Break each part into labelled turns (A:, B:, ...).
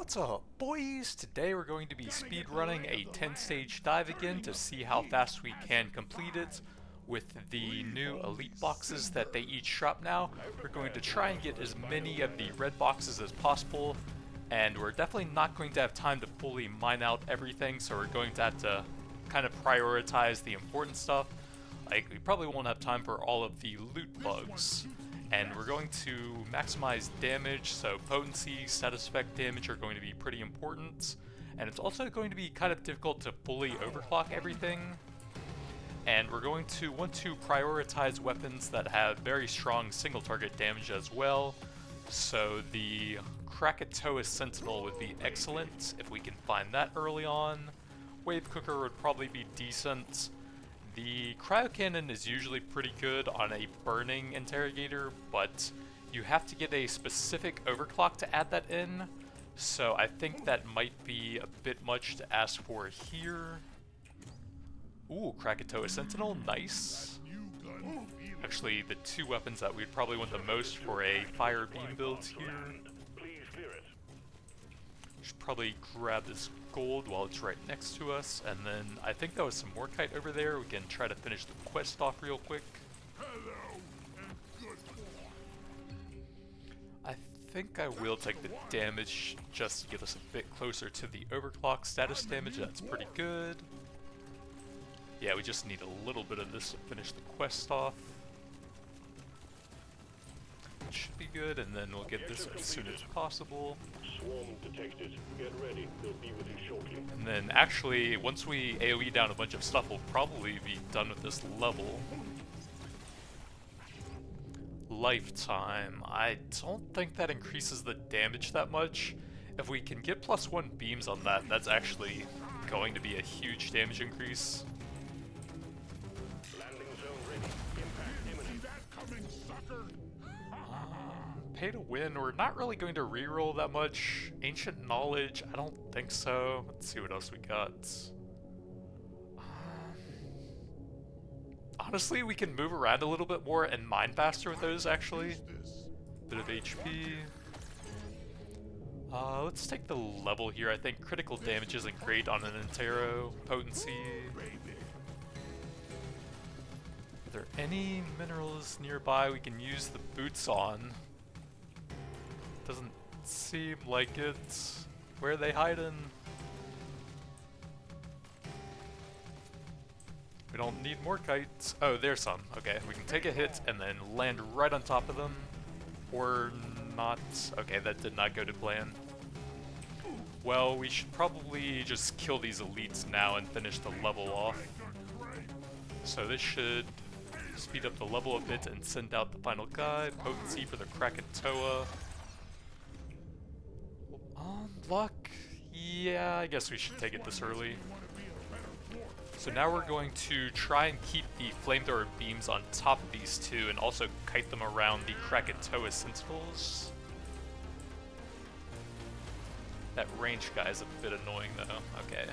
A: What's up, boys? Today we're going to be speedrunning a 10-stage dive again to see how fast we can complete it. With the new elite boxes that they each drop now, we're going to try and get as many of the red boxes as possible, and we're definitely not going to have time to fully mine out everything, so we're going to have to kind of prioritize the important stuff. Like, we probably won't have time for all of the loot bugs. And we're going to maximize damage, so potency, status effect damage are going to be pretty important. And it's also going to be kind of difficult to fully overclock everything. And we're going to want to prioritize weapons that have very strong single target damage as well. So the Krakatoa Sentinel would be excellent if we can find that early on. Wave Cooker would probably be decent. The cryo cannon is usually pretty good on a burning interrogator, but you have to get a specific overclock to add that in, so I think that might be a bit much to ask for here. Ooh, Krakatoa Sentinel, nice. Actually, the two weapons that we'd probably want the most for a fire beam build here. Should probably grab this gold while it's right next to us, and then I think that was some more kite over there. We can try to finish the quest off real quick. I think I will take the damage just to get us a bit closer to the overclock status damage. That's pretty good. Yeah, we just need a little bit of this to finish the quest off. Should be good, and then we'll get this as soon as possible.
B: Swarm detected. Get ready. They'll be with you shortly.
A: And then actually, once we AoE down a bunch of stuff, we'll probably be done with this level. Lifetime. I don't think that increases the damage that much. If we can get +1 beams on that, that's actually going to be a huge damage increase.
B: Landing zone ready. Impact imminent. That coming, sucker.
A: Pay to win, we're not really going to reroll that much. Ancient Knowledge, I don't think so. Let's see what else we got. Honestly, we can move around a little bit more and mine faster with those, actually. Bit of HP. Let's take the level here. I think critical damage isn't great on an Intero. Potency. Are there any minerals nearby we can use the boots on? Doesn't seem like it. Where are they hiding? We don't need more kites. Oh, there's some. Okay, we can take a hit and then land right on top of them. Or not. Okay, that did not go to plan. Well, we should probably just kill these elites now and finish the level off. So this should speed up the level a bit and send out the final guy. Potency for the Krakatoa. Luck? Yeah, I guess we should take it this early. So now we're going to try and keep the flamethrower beams on top of these two and also kite them around the Krakatoa Sentinels. That range guy is a bit annoying though. Okay.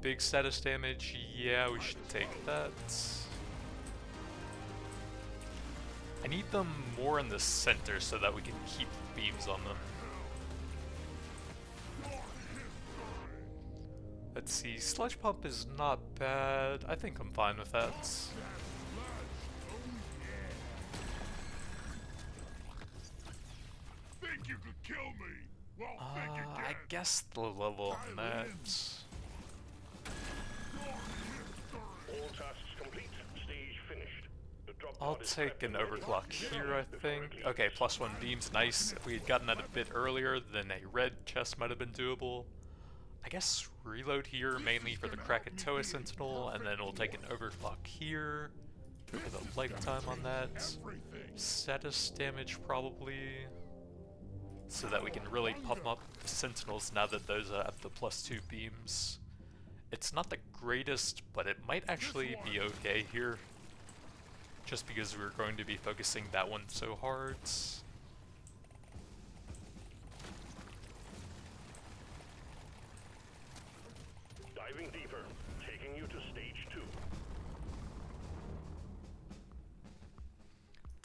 A: Big status damage, yeah, we should take that. I need them more in the center so that we can keep beams on them. Let's see, Sludge Pump is not bad. I think I'm fine with that.
C: Think you could kill me? Well,
A: I guess the level on that.
B: All tasks complete. Stage finished. The drop
A: I'll
B: pod is
A: take an
B: prepped and ready.
A: overclock here, I think. Okay, +1 beams, nice. If we had gotten that a bit earlier, then a red chest might have been doable. I guess reload here, mainly for the Krakatoa Sentinel, and then we'll take an overclock here for the lifetime on that. Status damage, probably, so that we can really pump up the Sentinels now that those have the +2 beams. It's not the greatest, but it might actually be okay here, just because we're going to be focusing that one so hard.
B: Diving deeper. Taking you to stage 2.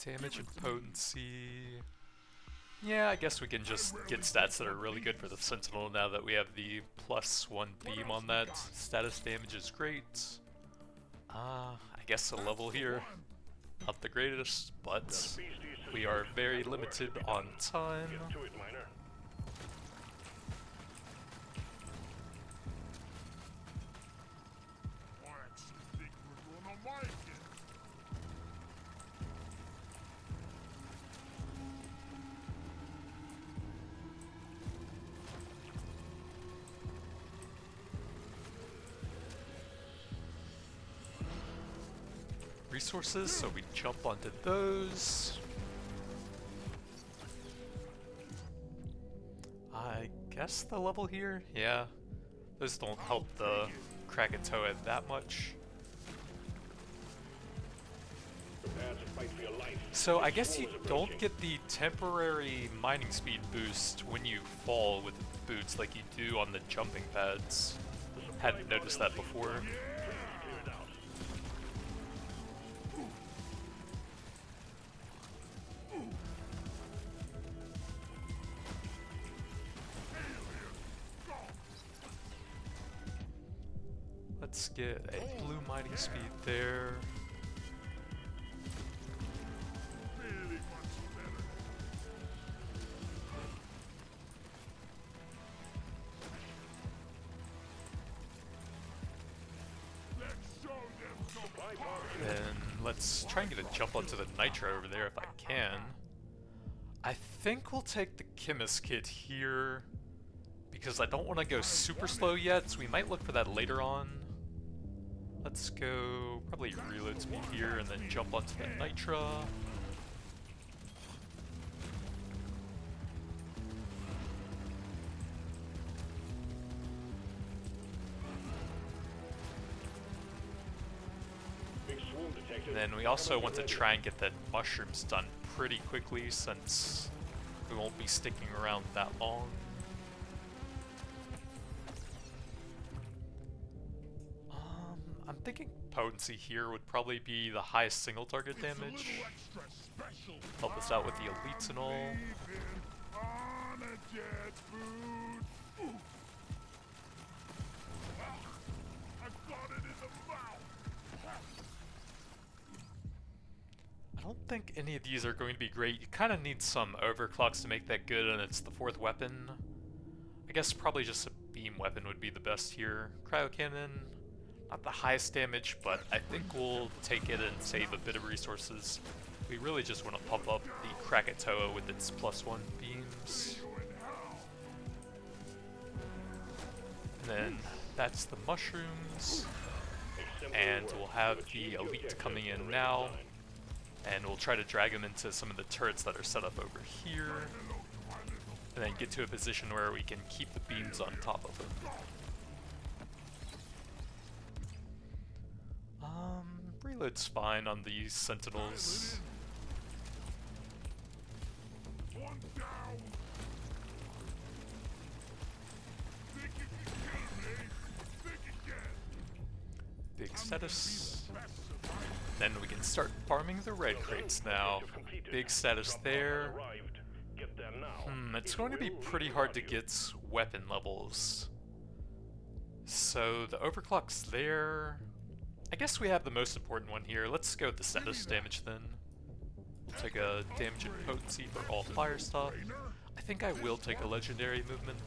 A: Damage and potency. Yeah, I guess we can just get stats that are really good for the Sentinel now that we have the +1 beam on that. Status damage is great. I guess a level here, not the greatest, but we are very limited on time.
B: Get to it, miner.
C: I actually think we're gonna make it.
A: Resources, so we jump onto those. I guess the level here? Yeah. Those don't help the Krakatoa that much.
B: Prepare to fight for your life.
A: So I guess you don't get the temporary mining speed boost when you fall with the boots like you do on the jumping pads. Hadn't noticed that before.
B: Clear it out.
A: Let's get a blue mining speed there.
C: Really much better. Let's show them some
B: Supply
C: power.
B: box.
A: Then let's try and get a jump onto the Nitro over there if I can. I think we'll take the Chemist Kit here because I don't want to go super slow yet, so we might look for that later on. Let's go probably reload speed here and then jump onto the Nitra.
B: Big swarm detected.
A: And then we also want to try and get the mushrooms done pretty quickly since we won't be sticking around that long. I'm thinking potency here would probably be the highest single target
C: It's a
A: damage.
C: little extra special.
A: Help us out with the elites and all.
C: Leaving on a jet boot. Ooh. Ah, I got it in the mouth.
A: I don't think any of these are going to be great. You kind of need some overclocks to make that good, and it's the 4th weapon. I guess probably just a beam weapon would be the best here. Cryo cannon, not the highest damage, but I think we'll take it and save a bit of resources. We really just want to pump up the Krakatoa with its +1 beams. And then that's the mushrooms. And we'll have the elite coming in now. And we'll try to drag them into some of the turrets that are set up over here. And then get to a position where we can keep the beams on top of them. Reload's fine on these sentinels.
C: One down. Think you can kill me? Think again.
A: Big status.
C: Best survivor.
A: Then we can start farming the red crates now. Big status there.
B: Arrived. Get there now.
A: It's going to be pretty hard to get weapon levels. So the overclock's there. I guess we have the most important one here. Let's go with the status damage then. We'll take a damage and potency for all fire stuff. I think I will take a legendary movement.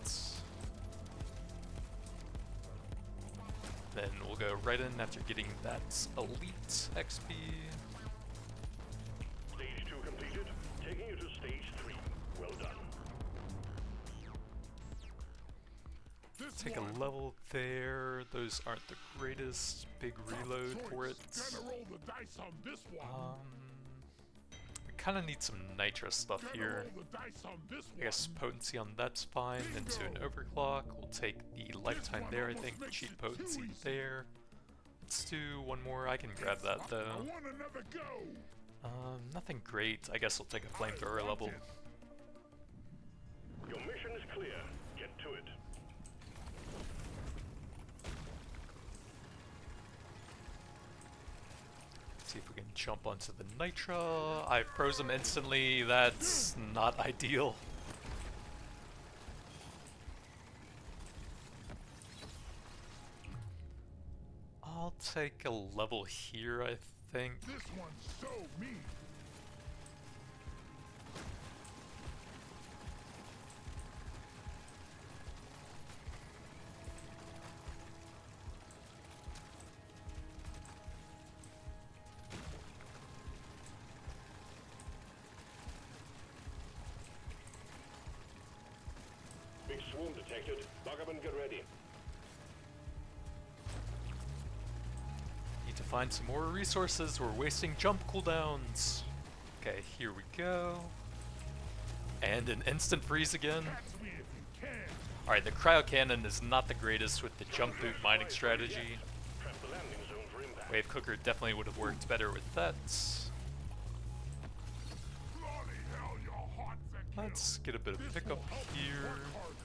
A: Then we'll go right in after getting that elite XP.
B: Stage 2 completed. Taking you to stage 3. Well done.
A: Take a level there. Those aren't the greatest. Big reload for it.
C: Gonna roll the dice on this one.
A: We kind of need some nitrous stuff
C: Gonna
A: here.
C: roll the dice on this
A: I guess potency on that's fine. Into an overclock. We'll take the lifetime there, I think. Cheap potency there. Let's do one more. I can grab that
C: I
A: though.
C: want another go.
A: Nothing great. I guess we'll take a flamethrower level.
B: Your mission is clear. Get to it.
A: See if we can jump onto the Nitra. I froze him instantly. That's not ideal. take a level here, I think.
C: This one's so mean.
B: Big swarm detected. Lock up and get ready.
A: Need to find some more resources. We're wasting jump cooldowns. Okay, here we go. And an instant freeze again.
C: Catch me if you can.
A: Alright, the cryo cannon is not the greatest with the jump boot mining strategy.
B: Prep the landing zone for impact.
A: Wave cooker definitely would have worked better with that.
C: Bloody hell, you're hot to kill.
A: Let's get a bit of
C: This
A: pickup
C: will help me
A: here.
C: work harder.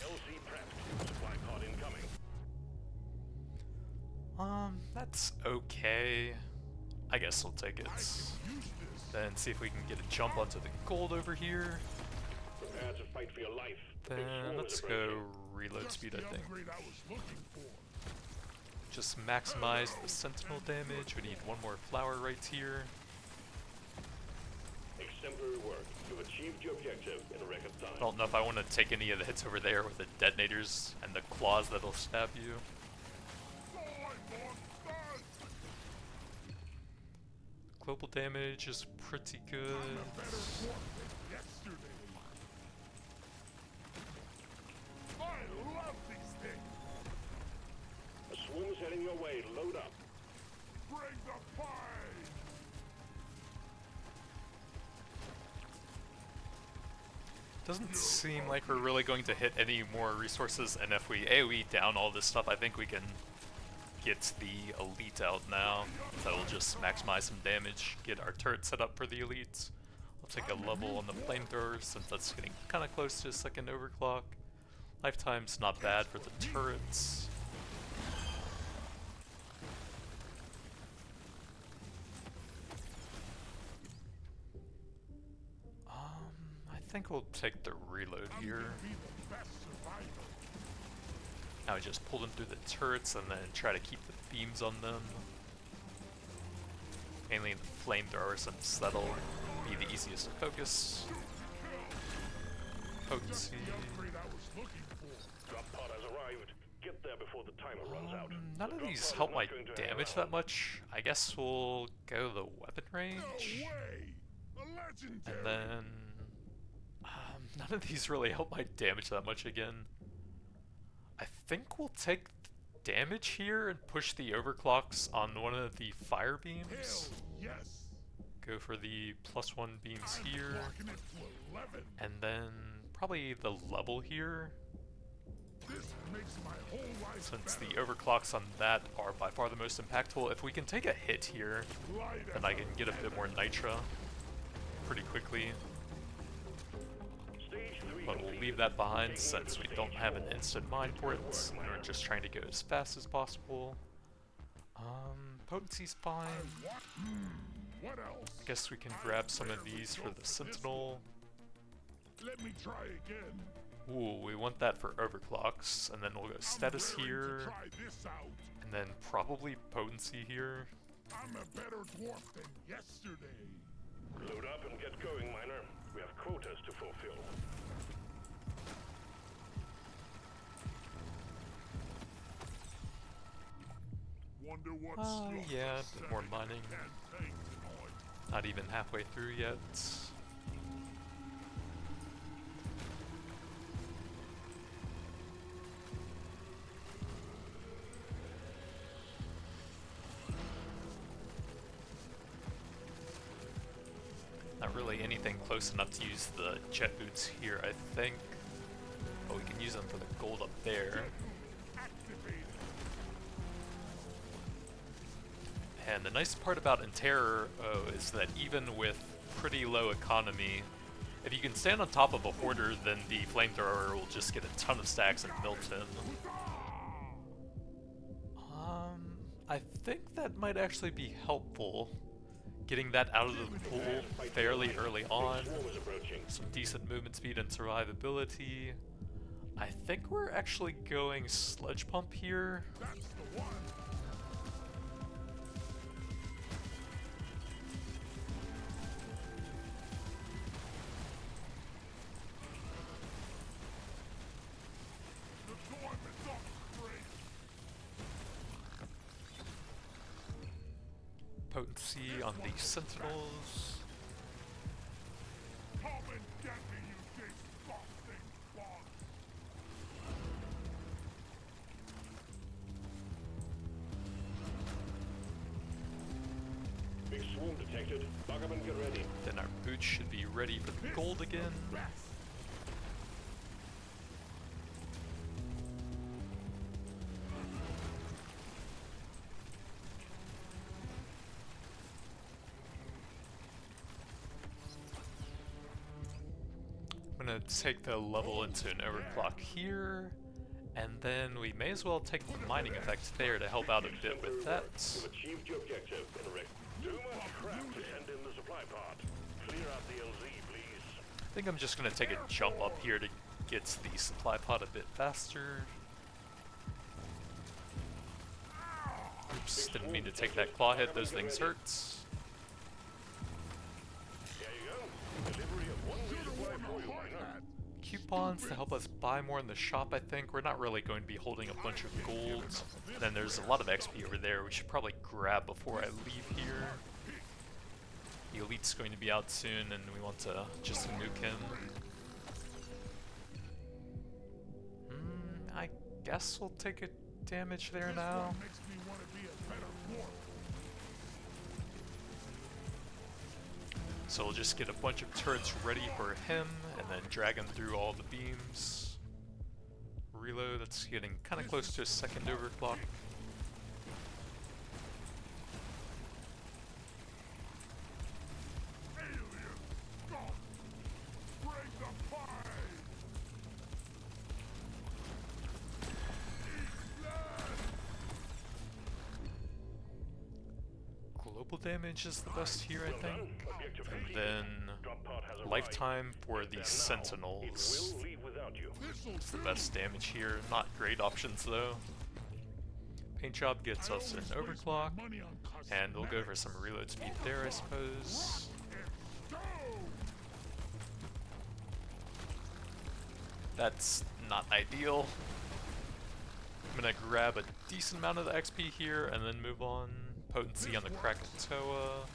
B: LC prepped. Supply pod incoming.
A: That's okay. I guess we'll take it.
C: I can use this.
A: Then see if we can get a jump onto the gold over here.
B: Prepare to fight for your life. Big
A: Then
B: swarm
A: let's
B: is
A: go
B: approaching.
A: reload
C: Just
A: speed,
C: the
A: I think.
C: upgrade I was looking for.
A: Just maximize the sentinel damage. We need one more flower right here.
B: Exemplary work. You've achieved your objective in a record time.
A: I don't know if I want to take any of the hits over there with the detonators and the claws that'll stab you. Global damage is pretty good.
C: I'm a better dwarf than yesterday. I love these things.
B: A swarm's heading your way. Load up.
C: Bring the fire.
A: Doesn't seem like we're really going to hit any more resources, and if we AoE down all this stuff, I think we can get the elite out now. That'll just maximize some damage, get our turret set up for the elites. I'll take a level on the flamethrower since that's getting kind of close to a second overclock. Lifetime's not bad for the turrets. I think we'll take the reload
C: I'm
A: here.
C: gonna be the best survivor.
A: Now we just pull them through the turrets and then try to keep the beams on them. Mainly the flamethrower since that'll be the easiest to focus. Potency.
C: The upgrade I was looking for.
B: Drop pod has arrived. Get there before the timer runs out.
A: None
B: The
A: of
B: drop
A: these
B: pod is
A: help
B: not
A: my
B: going to hang
A: damage
B: around.
A: that much. I guess we'll go the weapon
C: No
A: range.
C: way. A legendary.
A: And then none of these really help my damage that much again. I think we'll take damage here and push the overclocks on one of the fire beams.
C: Hell yes.
A: Go for the +1 beams
C: I'm
A: here.
C: blocking it to 11.
A: And then probably the level here.
C: This makes my whole life
A: Since the
C: better.
A: overclocks on that are by far the most impactful. If we can take a hit here,
C: Light
A: then
C: as
A: I can get a bit more nitra pretty quickly.
B: Stage 3
A: But we'll
B: completed.
A: leave that behind
B: Taking
A: since
B: it
A: we
B: to
A: don't
B: stage
A: have an
B: 4.
A: instant mine port,
B: Good
A: and
B: work,
A: we're
B: miner.
A: just trying to go as fast as possible. Potency's fine.
C: What else?
A: I guess we can grab some of these for the sentinel.
C: Let me try again.
A: Ooh, we want that for overclocks, and then we'll go status
C: I'm raring to
A: here,
C: try this out.
A: and then probably potency here.
C: I'm a better dwarf than yesterday.
B: Load up and get going, miner. We have quotas to fulfill.
C: Wonder what
A: Yeah, a bit more mining. Not even halfway through yet. Not really anything close enough to use the jet boots here, I think. But we can use them for the gold up there. And the nice part about Interror is that even with pretty low economy, if you can stand on top of a hoarder, then the flamethrower will just get a ton of stacks and melt him. I think that might actually be helpful. getting that out of the pool fairly early on.
B: Swarm is approaching.
A: Some decent movement speed and survivability. I think we're actually going sludge pump here.
C: That's the one. Deployment's off straight.
A: Potency on the sentinels.
C: Come and get me, you disgusting bug.
B: Big swarm detected. Bug up and get ready.
A: Then our boots should be ready for the gold again. I'm gonna take the level into an overclock here, and then we may as well take the mining effect there to help out a bit with that.
B: You've achieved your objective, Henrik. Too much crap to send in the supply pod. Clear out the LZ, please.
A: I think I'm just gonna take a jump up here to get the supply pod a bit faster. Oops, didn't mean to take that claw hit, those things hurt.
B: There you go. Delivery of one resupply for you, miner.
A: Coupons to help us buy more in the shop, I think. We're not really going to be holding a bunch of gold. And then there's a lot of XP over there we should probably grab before I leave here. The elite's going to be out soon and we want to just nuke him. I guess we'll take a damage there now.
C: Makes me want to be a better dwarf.
A: So we'll just get a bunch of turrets ready for him and then drag him through all the beams. Reload, that's getting kind of close to a second overclock.
C: Alien scum. Bring the pie. Eat blood.
A: Global damage is the best here, I
B: Well done.
A: think.
B: Objective
A: And
B: complete.
A: then
B: Drop pod has arrived.
A: lifetime for the
B: Now,
A: sentinels.
B: It will leave without you.
C: This'll
A: It's the
C: do.
A: best damage here. Not great options though. Paint job gets
C: I
A: us an
C: always waste my
A: overclock,
C: money on
A: and we'll go for
C: cosmetics.
A: some reload speed there, I suppose.
C: And go.
A: That's not ideal. I'm gonna grab a decent amount of the XP here and then move on. Potency on the Krakatoa.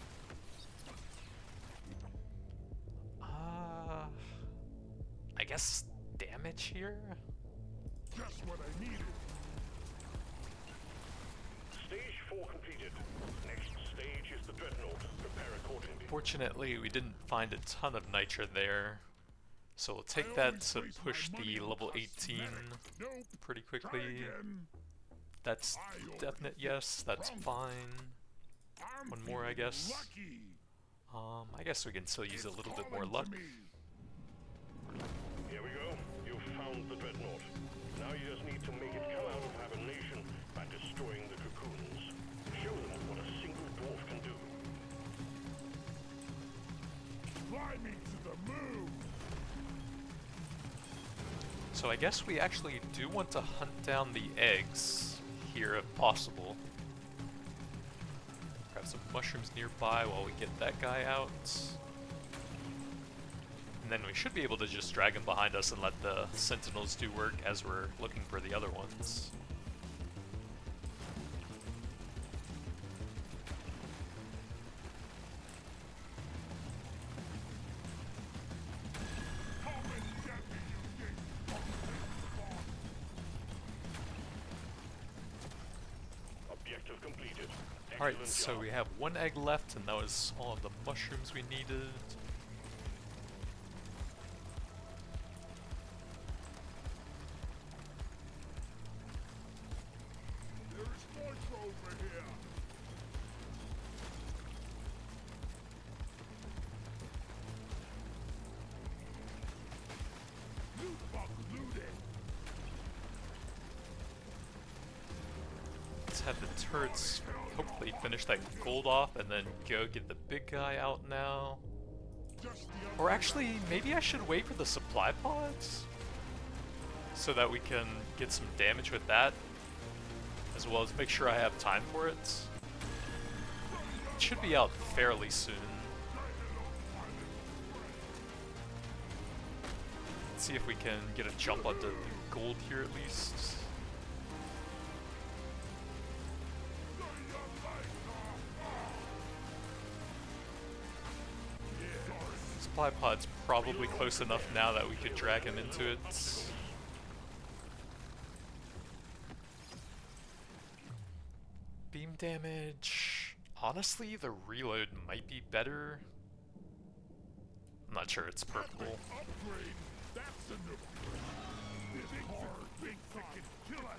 A: I guess damage here?
C: Just what I needed.
B: Stage 4 completed. Next stage is the Dreadnought. Prepare accordingly.
A: Fortunately, we didn't find a ton of nitra there. So we'll take that to push the level 18
C: Nope.
A: pretty
C: Try
A: quickly.
C: again.
A: That's definite yes, that's fine.
C: I'm
A: One more, I
C: feeling
A: guess.
C: Lucky.
A: I guess we can still use a little bit more
C: Calling
A: luck.
C: to me.
B: Here we go. You've found the Dreadnought. Now you just need to make it come out of hibernation by destroying the cocoons. Show them what a single dwarf can do.
C: Fly me to the moon.
A: So I guess we actually do want to hunt down the eggs here if possible. Grab some mushrooms nearby while we get that guy out. And then we should be able to just drag him behind us and let the sentinels do work as we're looking for the other ones.
C: Come and get me, you disgusting bug.
B: Objective completed.
A: Alright,
B: Excellent
A: so
B: job.
A: we have one egg left, and that was all of the mushrooms we needed.
C: There is nitro over here. Loot bug looted.
A: Let's have the turrets hopefully finish that gold off and then go get the big guy out now. Or actually, maybe I should wait for the supply pods so that we can get some damage with that, as well as make sure I have time for it. It should be out fairly soon. Let's see if we can get a jump onto the gold here at least. Supply pod's probably close enough now that we could drag him into it. Beam damage. Honestly, the reload might be better. I'm not sure, it's purple.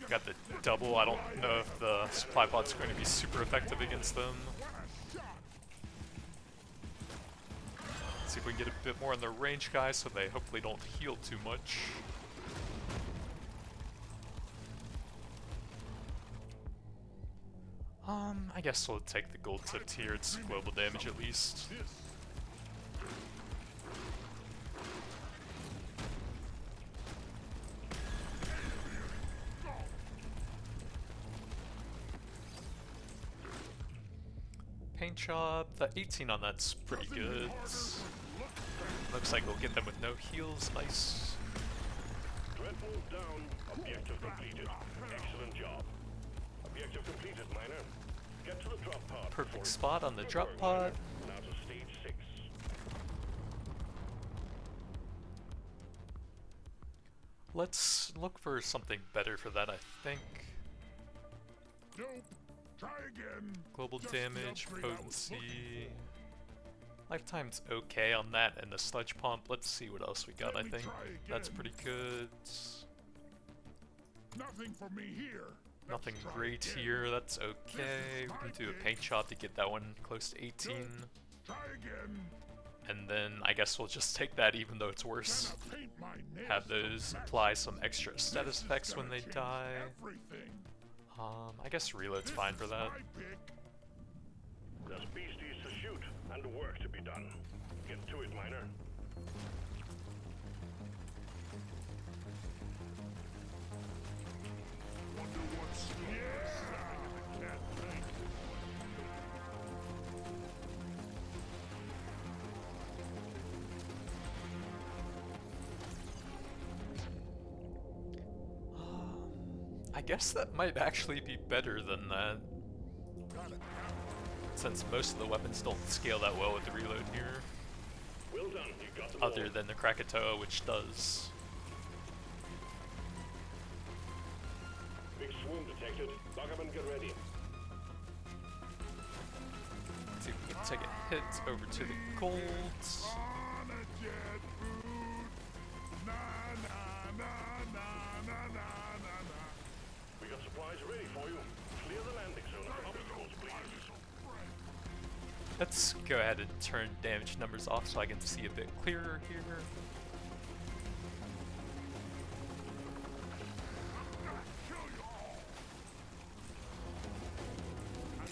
A: Got the double. I don't know if the supply pod's going to be super effective against them. Let's see if we can get a bit more on the range guys so they hopefully don't heal too much. I guess we'll take the gold tipped here. It's global damage at least. Paint job. The 18 on that's pretty good. Looks like we'll get them with no heals. Nice.
B: Dreadnought down. Objective completed. Excellent job. Objective completed, miner. Get to the drop pod.
A: Perfect spot on the drop pod.
B: Now to stage 6.
A: Let's look for something better for that, I think.
C: Nope. Try again.
A: Global
C: Just
A: damage,
C: the upgrade I was looking
A: potency. Lifetime's okay on that and the sludge pump. Let's see what else we got, I
C: Let me
A: think.
C: try
A: That's
C: again.
A: pretty good.
C: Nothing for me here. Let's
A: Nothing
C: try
A: great
C: again.
A: here, that's okay. We can do a paint job to get that one close to 18.
C: Try again.
A: And then I guess we'll just take that even though it's worse.
C: Gonna paint my nails
A: Have
C: to
A: those
C: match.
A: apply some extra status
C: This is
A: effects when
C: gonna
A: they
C: change
A: die.
C: Everything.
A: I guess reload's
C: This
A: fine for
C: is
A: that.
C: my pick.
B: There's beasties to shoot and work to be done. Get to it, miner.
C: Wonder what's the cat thing.
A: I guess that might actually be better than that, since most of the weapons don't scale that well with the reload here,
B: Well done. You got them
A: other
B: all.
A: than the Krakatoa, which does.
B: Big swoon detected. Lock up and get ready.
A: Let's see if we can take a hit over to the gold.
C: On a jet boot. Na na na na na na na na.
B: We got supplies ready for you. Clear the landing zone of obstacles, please.
A: Let's go ahead and turn damage numbers off so I can see a bit clearer here.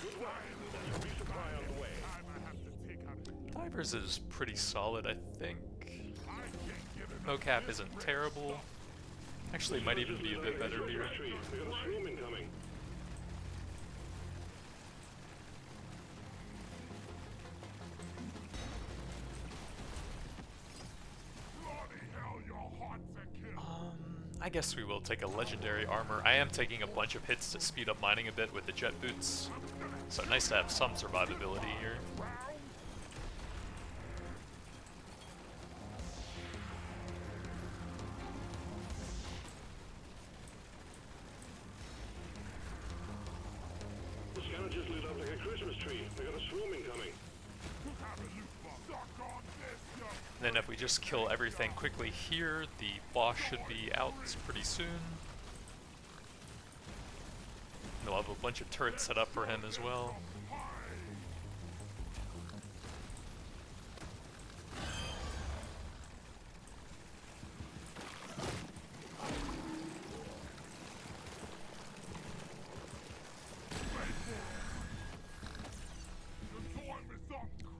B: Good work. There's a resupply on the way.
C: Time I have to take out.
A: Divers is pretty solid, I think.
C: I can't give enough
A: Mocap
C: this
A: isn't
C: rest.
A: terrible. Actually, might even be a bit better here.
B: We got a swoon incoming.
C: Bloody hell, you're hot to kill.
A: I guess we will take a legendary armor. I am taking a bunch of hits to speed up mining a bit with the jet boots. So nice to have some survivability here.
B: The scanner just lit up like a Christmas tree. We got a swoon incoming.
C: Have a loot box. Suck on this, you.
A: Then if we just kill everything quickly here, the boss should be out pretty soon. And we'll have a bunch of turrets set up for him as well.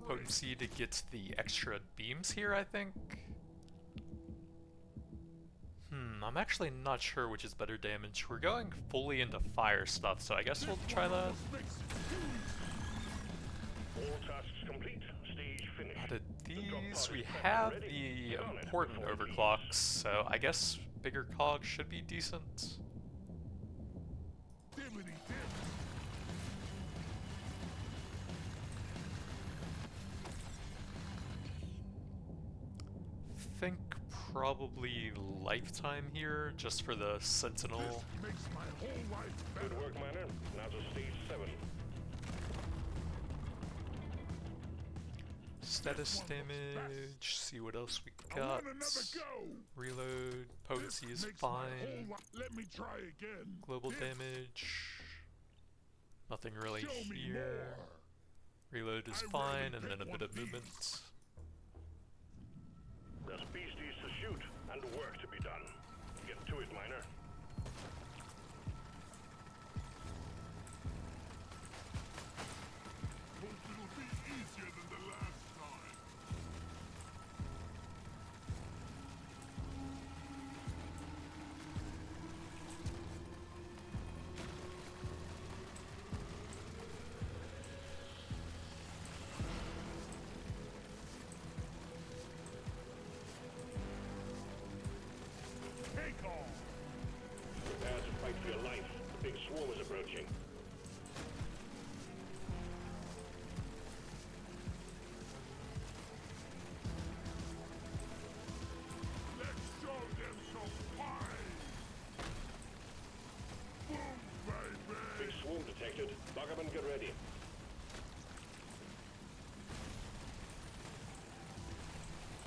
A: potency to get the extra beams here, I think. I'm actually not sure which is better damage. We're going fully into fire stuff, so I guess we'll try that.
B: All tasks complete. Stage finished.
A: Out of these, we have the important overclocks, so I guess bigger cogs should be decent. Think probably lifetime here, just for the sentinel.
B: Good work, Miner. Now to stage 7.
A: Status damage, see what else we got. Reload, potency is fine.
C: Let me try again.
A: Global damage, nothing really here. Reload is fine, and then a bit of movement.
B: There's beasties to shoot and work to be done. Get to it, Miner.
C: Hope it'll be easier than the last time. Take off.
B: Prepare to fight for your life. The big swarm is approaching.
C: Let's show them some fight. Boom, baby.
B: Big swarm detected. Lock up and get ready.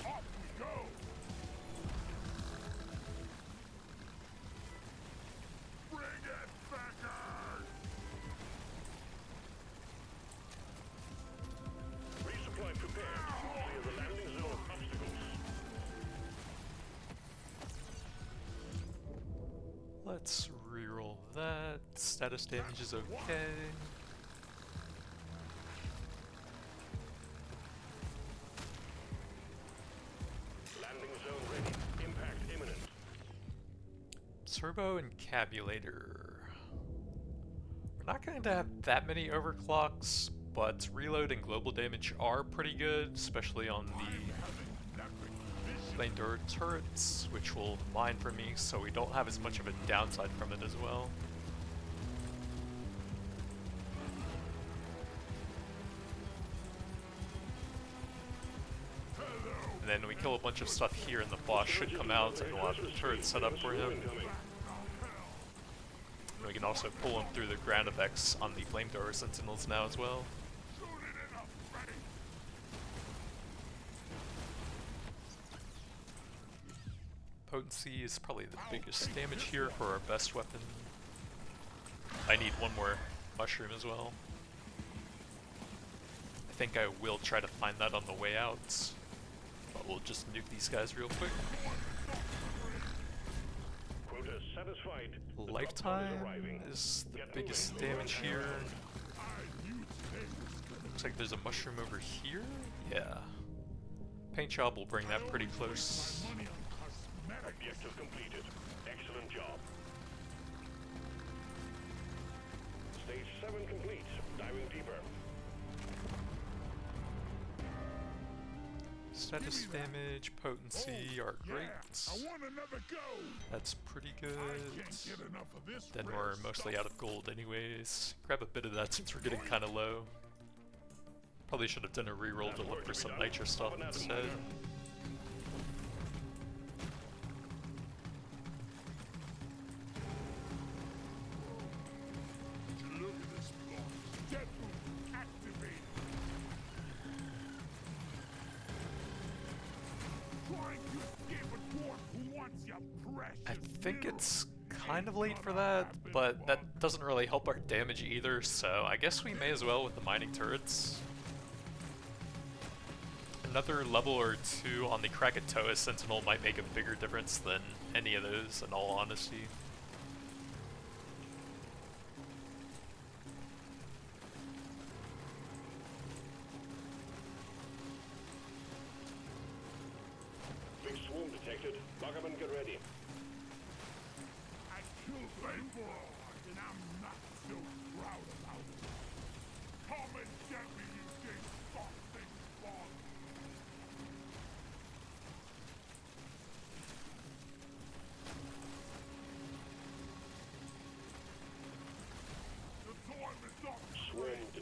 C: Off we go. Bring it, Becker.
B: Resupply prepared. Clear the landing zone of obstacles.
A: Let's reroll that. Status damage is okay.
B: Landing zone ready. Impact imminent.
A: Turbo Encabulator. We're not going to have that many overclocks, but reload and global damage are pretty good, especially on the flamethrower turrets, which will mine for me, so we don't have as much of a downside from it as well. And then we kill a bunch of stuff here and the boss should come out and we'll have the turret set up for him. And we can also pull him through the ground effects on the flamethrower sentinels now as well.
C: Shoot it in the face.
A: Potency is probably the biggest damage here for our best weapon. I need one more mushroom as well. I think I will try to find that on the way out. But we'll just nuke these guys real quick.
B: Quota satisfied. The drop pod is
A: Lifetime
B: arriving.
A: is the
B: Get
A: biggest
B: moving.
A: damage here. Looks like there's a mushroom over here? Yeah. Paint job will bring that pretty close.
C: Money on cosmetics.
B: Objective completed. Excellent job. Stage 7 complete. Diving deeper.
A: Status damage, potency are great.
C: I want another go.
A: That's pretty good.
C: I can't get enough of this.
A: Then
C: red
A: we're
C: stuff.
A: mostly out of gold anyways. Grab a bit of that since we're getting kind of low. Probably should have done a reroll to look for some nitro stuff instead.
C: Look at this block. Deadpool activated. Trying to escape a dwarf who wants your precious.
A: I think it's kind of late for that, but that doesn't really help our damage either, so I guess we may as well with the mining turrets. Another level or two on the Krakatoa Sentinel might make a bigger difference than any of those, in all honesty.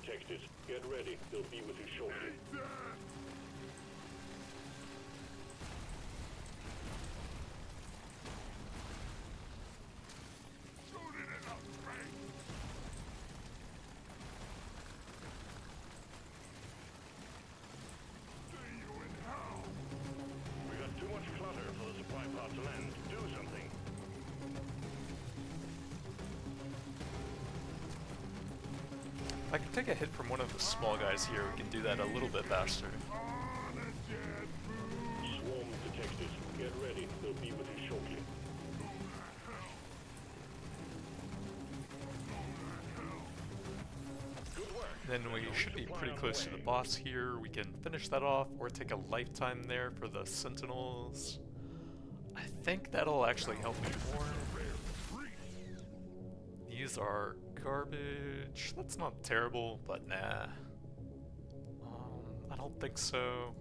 B: detected. Get ready. They'll be with you shortly.
C: Shooting it up straight. See you in hell.
B: We got too much clutter for the supply pod to land. Do something.
A: If I can take a hit from one of the small guys here, we can do that a little bit faster.
C: On a jet boot.
B: Swarm detected. Get ready. They'll be with you shortly. Good work.
A: Then we should be pretty close to the boss here. We can finish that off or take a lifetime there for the sentinels. I think that'll actually help me more. These are garbage. That's not terrible, but nah. I don't think so.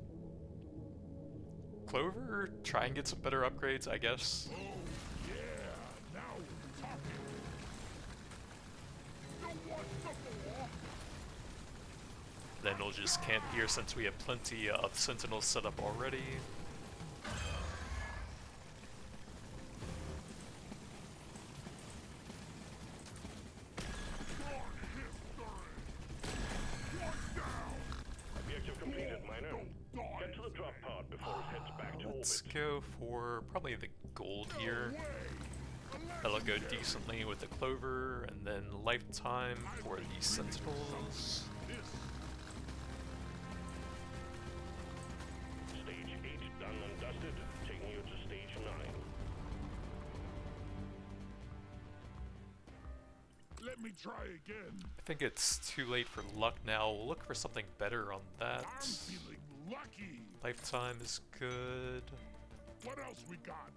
A: Clover, try and get some better upgrades, I guess.
C: Oh, yeah. Now we're talking. You want some more?
A: Then we'll just camp here since we have plenty of sentinels set up already.
B: Objective completed, Miner. Get to the drop pod before it heads back to
A: Let's
B: orbit.
A: go for probably the gold here. That'll go decently with the clover, and then lifetime for the sentinels.
B: Stage 8 done and dusted. Taking you to stage 9.
C: Let me try again.
A: I think it's too late for luck now. We'll look for something better on that.
C: I'm feeling lucky.
A: Lifetime is good.
C: What else we got?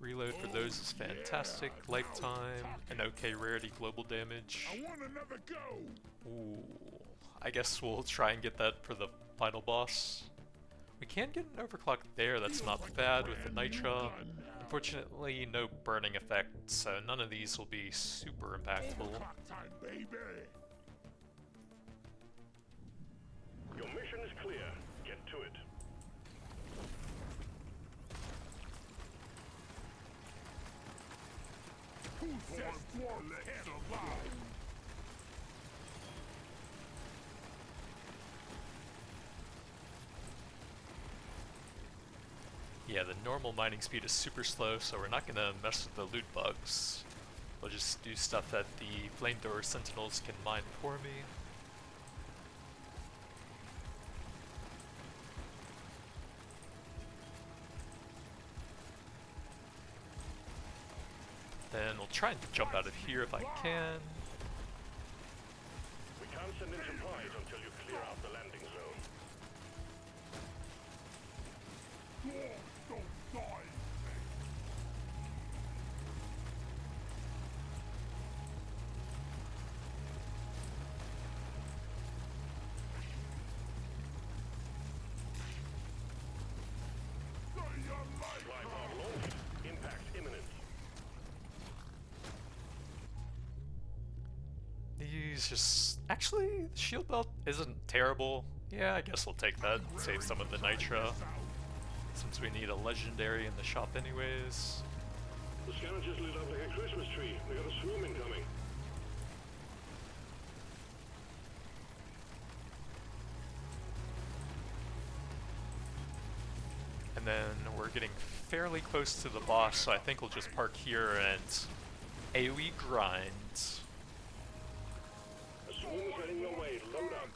A: Reload for those is fantastic. Lifetime, an okay rarity, global damage.
C: I want another go.
A: Ooh, I guess we'll try and get that for the final boss. We can get an overclock there, that's not bad with the nitra. Unfortunately, no burning effect, so none of these will be super impactful.
C: Overclock time, baby.
B: Your mission is clear. Get to it.
C: Who says dwarves can't survive?
A: Yeah, the normal mining speed is super slow, so we're not gonna mess with the loot bugs. We'll just do stuff that the flamethrower sentinels can mine for me. Then we'll try and jump out of here if I can.
B: We can't send in supplies until you clear out the landing zone.
C: Dwarves don't die. Stay alive.
B: Supply pod launched. Impact imminent.
A: These just... Actually, the shield belt isn't terrible. Yeah, I guess we'll take that. Save some of the nitra, since we need a legendary in the shop anyways.
B: The scanner just lit up like a Christmas tree. We got a swoon incoming.
A: And then we're getting fairly close to the boss, so I think we'll just park here and AoE grind.
B: A swoon is heading your way. Load up.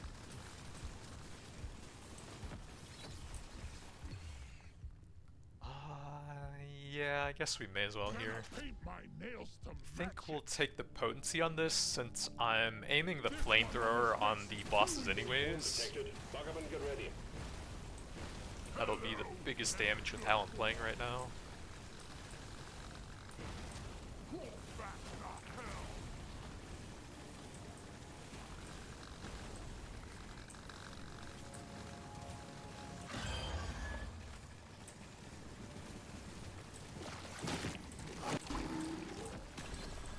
A: Yeah, I guess we may as well here.
C: Paint my nails to
A: I think
C: match
A: we'll
C: it.
A: take the potency on this, since I'm aiming the flamethrower on the bosses anyways.
B: Detected. Buck up and get ready.
A: That'll be the biggest damage with how I'm playing right now.
C: Crawl back to hell.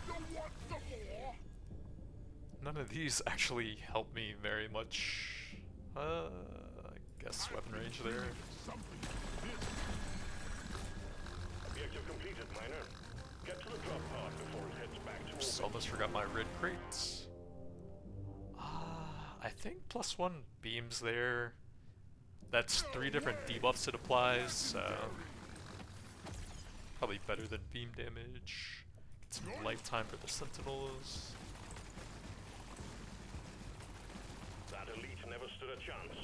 C: You want some more?
A: none of these actually help me very much. I guess weapon range there.
B: Objective completed, miner. Get to the drop pod before it heads back to
A: Just
B: orbit.
A: almost forgot my red crates. I think +1 beams there. That's 3 different debuffs it applies, so probably better than beam damage. Get some lifetime for the sentinels.
B: That elite never stood a chance.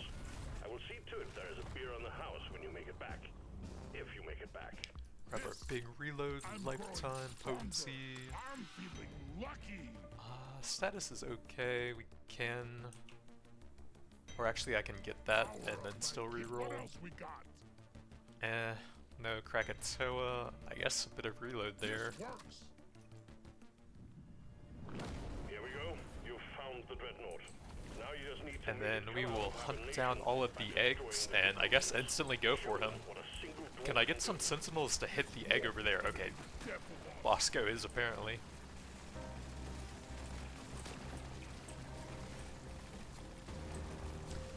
B: I will see to it there is a beer on the house when you make it back. If you make it back.
A: Grab our big reload, lifetime, potency.
C: I'm feeling lucky.
A: Status is okay, we can... Or actually I can get that and then still reroll.
C: What else we got?
A: No Krakatoa, I guess a bit of reload there.
C: This works.
B: Here we go. You've found the Dreadnought. Now you just need to
A: And
B: make
A: then
B: it
A: we
B: come
A: will
B: out of
A: hunt
B: hibernation
A: down all of
B: by
A: the eggs
B: destroying the
A: and I guess instantly go for him.
B: What a single dwarf
A: Can I get
B: can
A: some
B: do.
A: sentinels to hit the egg over there? Okay, Bosco is apparently.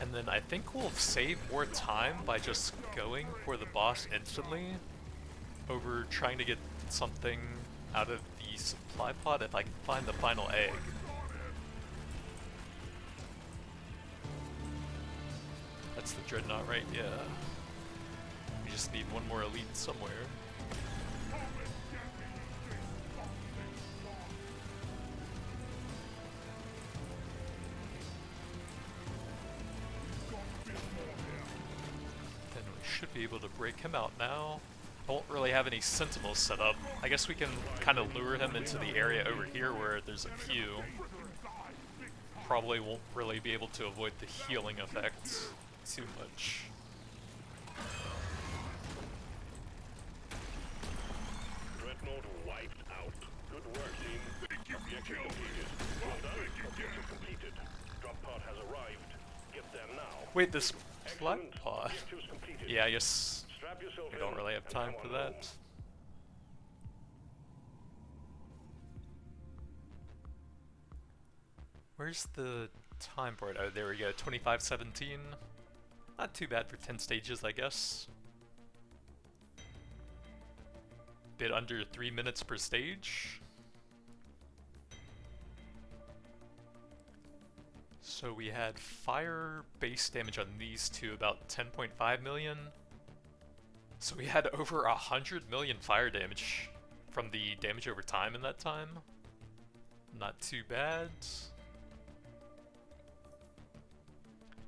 A: And then I think we'll save more time by just going for the boss instantly over trying to get something out of the supply pod if I can find the final egg. That's the Dreadnought, right? Yeah. We just need one more elite somewhere. And we should be able to break him out now. I won't really have any sentinels set up. I guess we can kind of lure him into the area over here where there's a few. Probably won't really be able to avoid the healing effects too much.
B: Dreadnought wiped out. Good work, team. Objective completed. Well done. Objective completed. Drop pod has arrived. Get there now.
A: Wait, this flat
B: Excellent.
A: pod?
B: Objectives completed.
A: Yeah, I guess
B: Strap yourself
A: I don't
B: in
A: really have
B: and
A: time
B: come
A: for
B: on home.
A: that. Where's the time for it? Oh, there we go, 25:17. Not too bad for 10 stages, I guess. Bit under 3 minutes per stage. So we had fire base damage on these two, about 10.5 million. So we had over 100 million fire damage from the damage over time in that time. Not too bad.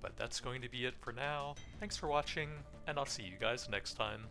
A: But that's going to be it for now. Thanks for watching, and I'll see you guys next time.